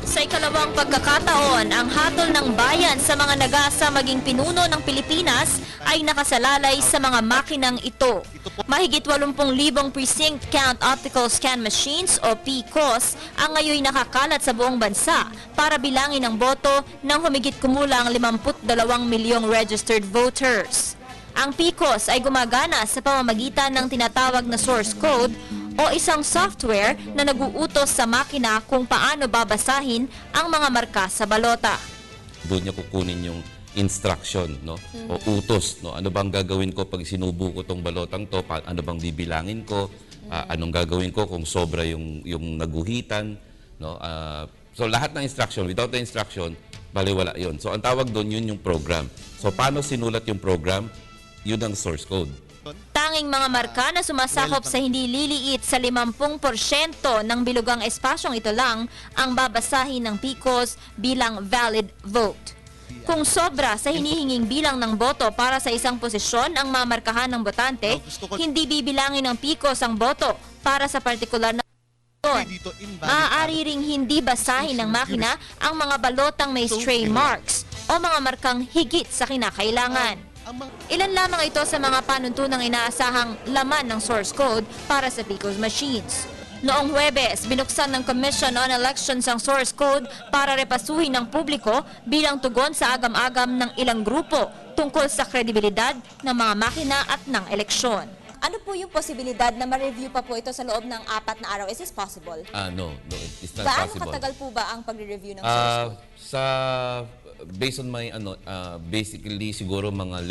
Sa ikalawang pagkakataon, ang hatol ng bayan sa mga nag-aasa maging pinuno ng Pilipinas ay nakasalalay sa mga makinang ito. Mahigit 80,000 precinct count optical scan machines o PCOS ang ngayon nakakalat sa buong bansa para bilangin ang boto ng humigit kumulang 52 milyong registered voters. Ang PCOS ay gumagana sa pamamagitan ng tinatawag na source code o isang software na nag-uutos sa makina kung paano babasahin ang mga marka sa balota. Doon niya kukunin yung instruction, no? O utos, no? Ano bang gagawin ko pag sinubo ko tong balotang to? Ano bang bibilangin ko? Anong gagawin ko kung sobra yung naguhitan, no? So lahat ng instruction, without the instruction, baliwala yun. So ang tawag doon, yun yung program. So paano sinulat yung program? Yun ang source code. Tanging mga marka na sumasakop sa hindi liliit sa 50% ng bilugang espasyong ito lang ang babasahin ng PCOS bilang valid vote. Kung sobra sa hinihinging bilang ng boto para sa isang posisyon ang mamarkahan ng botante, hindi bibilangin ng PCOS ang boto para sa partikular na posisyon. Maaari ring hindi basahin ng makina ang mga balotang may stray marks o mga markang higit sa kinakailangan. Ilan lamang ito sa mga panuntunang inaasahang laman ng source code para sa PCOS machines. Noong Huwebes, binuksan ng Commission on Elections ang source code para repasuhin ng publiko bilang tugon sa agam-agam ng ilang grupo tungkol sa kredibilidad ng mga makina at ng eleksyon. Ano po yung posibilidad na ma-review pa po ito sa loob ng 4 na araw? Is this possible? No, it's not Gaano possible. katagal po ba ang pagre-review ng source code? Based on my basically siguro mga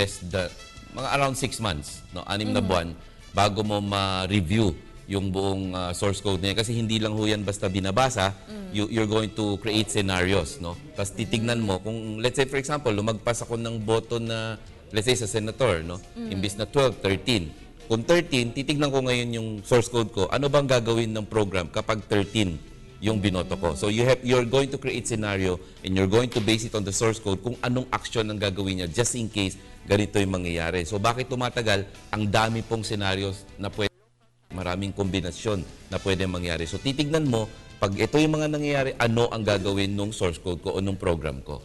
mga around 6 months, no, 6 na buwan bago mo ma-review yung buong source code niya kasi hindi lang ho yan basta binabasa. You're going to create scenarios, no. Tapos titignan mo kung let's say for example lumagpas ako ng boto na let's say sa senator, no, imbis na 12, 13. Kung 13, titignan ko ngayon yung source code ko. Ano bang gagawin ng program kapag 13 yung binoto ko? So you're going to create scenario and you're going to base it on the source code kung anong action ang gagawin niya just in case ganito yung mangyayari. So bakit tumatagal? Ang dami pong scenarios na pwede, maraming kombinasyon na pwede mangyari. So titignan mo, pag ito yung mga nangyayari, ano ang gagawin nung source code ko o nung program ko.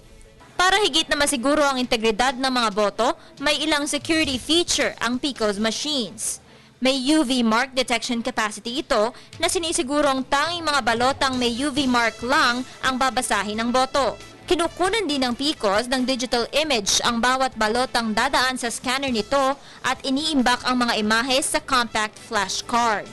Para higit na masiguro ang integridad ng mga boto, may ilang security feature ang PCOS machines. May UV mark detection capacity ito na sinisigurong tanging mga balotang may UV mark lang ang babasahin ng boto. Kinukunan din ng PCOS ng digital image ang bawat balotang dadaan sa scanner nito at iniimbak ang mga imahe sa compact flash card.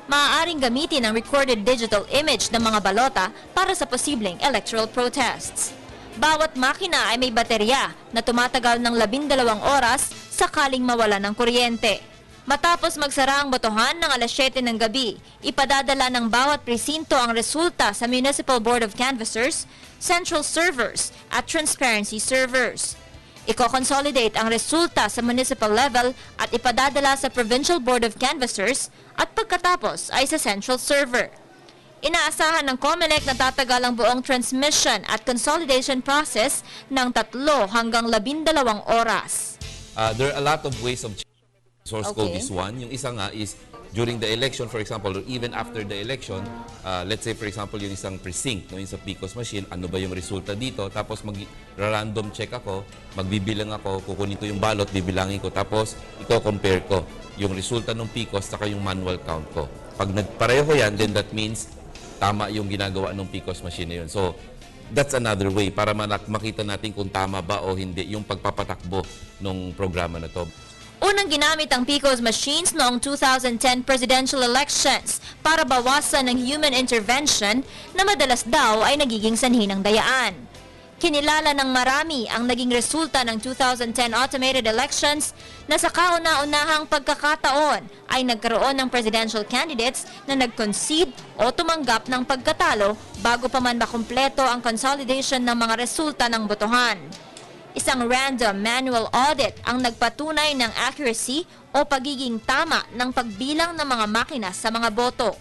Maaaring gamitin ang recorded digital image ng mga balota para sa posibleng electoral protests. Bawat makina ay may baterya na tumatagal ng 12 oras sakaling mawala ng kuryente. Matapos magsara ang botohan ng alas 7 ng gabi, ipadadala ng bawat presinto ang resulta sa Municipal Board of Canvassers, Central Servers at Transparency Servers. Iko-consolidate ang resulta sa municipal level at ipadadala sa Provincial Board of Canvassers at pagkatapos ay sa Central Server. Inaasahan ng COMELEC na tatagal ang buong transmission at consolidation process ng 3 hanggang 12 oras. There are a lot of ways of source code is one. Yung isa nga is during the election, for example, or even after the election, let's say for example yung isang precinct, no, yung sa PCOS machine, ano ba yung resulta dito? Tapos mag-random check ako, magbibilang ako, kukunin ko yung balot, bibilangin ko, tapos i-compare ko yung resulta ng PCOS saka yung manual count ko. Pag nagpareho yan, then that means tama yung ginagawa ng PCOS machine na yun. So, that's another way para makita natin kung tama ba o hindi yung pagpapatakbo ng programa na to. Unang ginamit ang PCOS machines noong 2010 presidential elections para bawasan ng human intervention na madalas daw ay nagiging sanhi ng dayaan. Kinilala ng marami ang naging resulta ng 2010 automated elections na sa kauna-unahang pagkakataon ay nagkaroon ng presidential candidates na nag-concede o tumanggap ng pagkatalo bago pa man makumpleto ang consolidation ng mga resulta ng botohan. Isang random manual audit ang nagpatunay ng accuracy o pagiging tama ng pagbilang ng mga makina sa mga boto.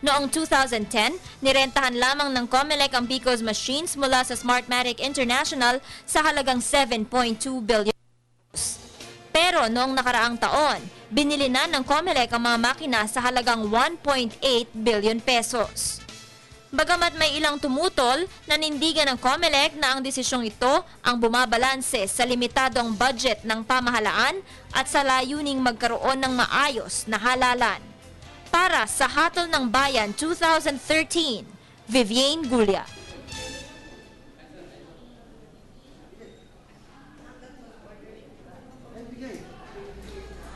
Noong 2010, nirentahan lamang ng COMELEC ang PCOS machines mula sa Smartmatic International sa halagang 7.2 billion. Pero noong nakaraang taon, binili na ng COMELEC ang mga makina sa halagang 1.8 billion pesos. Bagamat may ilang tumutol, nanindigan ng COMELEC na ang desisyong ito ang bumabalanse sa limitadong budget ng pamahalaan at sa layuning magkaroon ng maayos na halalan. Para sa Hatol ng Bayan 2013, Vivienne Gulia.